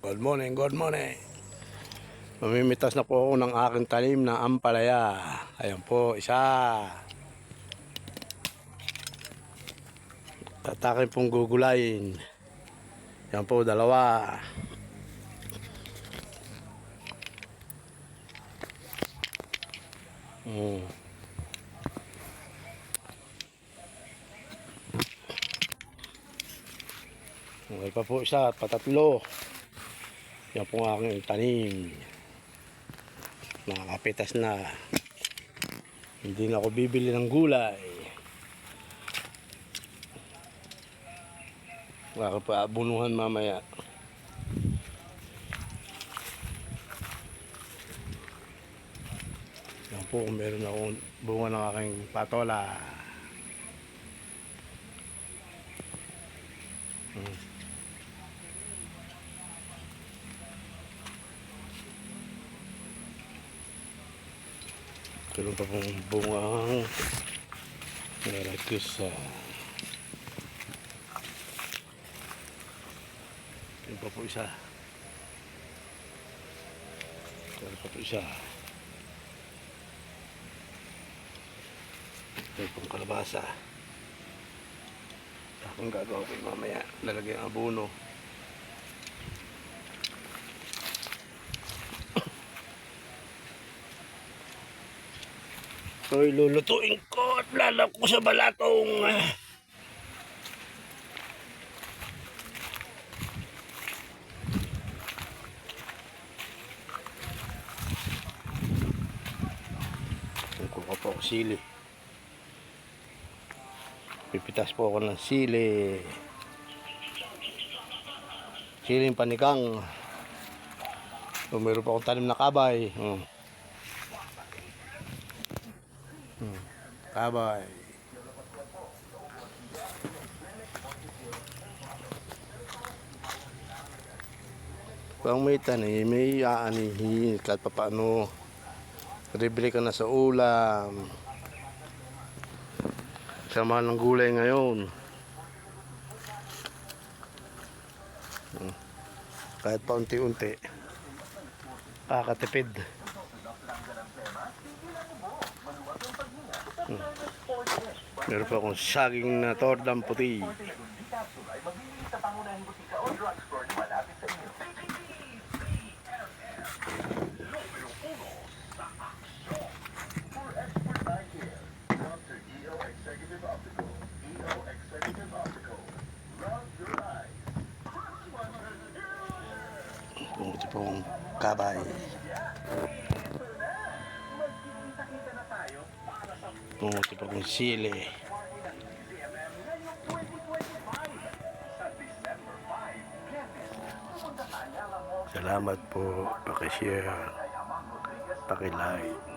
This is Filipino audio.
Good morning, good morning. Mamimitas na po ako ng aking talim na ampalaya. Ayan po, isa. Tatakin pong gugulayin. Ayan po, dalawa. Okay pa po isa, patatlo. Yan po ang aking tanim. Nakakapitas na. Hindi na ako bibili ng gulay. Baka pa abunuhan mamaya. Yan po, meron akong bunga ng aking patola. Meron pa pong bungang narakusa. Meron pa po isa. Meron pa po isa. Meron pong kalabasa. Akong gagawa ko mamaya. Lalagyan ang abono. So, ilulutuin ko at lalap ko sa balatong. Kukuha po ako sili. Pipitas po ako ng sili. Siling panigang. So, meron pa akong tanim na kabay. Kabay. Kung may tanim, may aanihin kahit pa paano. Bili ka na sa ulam. Sama ng gulay ngayon. Kahit pa unti-unti. Kakatipid. Meron pa akong saging na tordang puti. Ito pong kabay. Ito pong sili. Salamat po. Pakishare. Pakilike.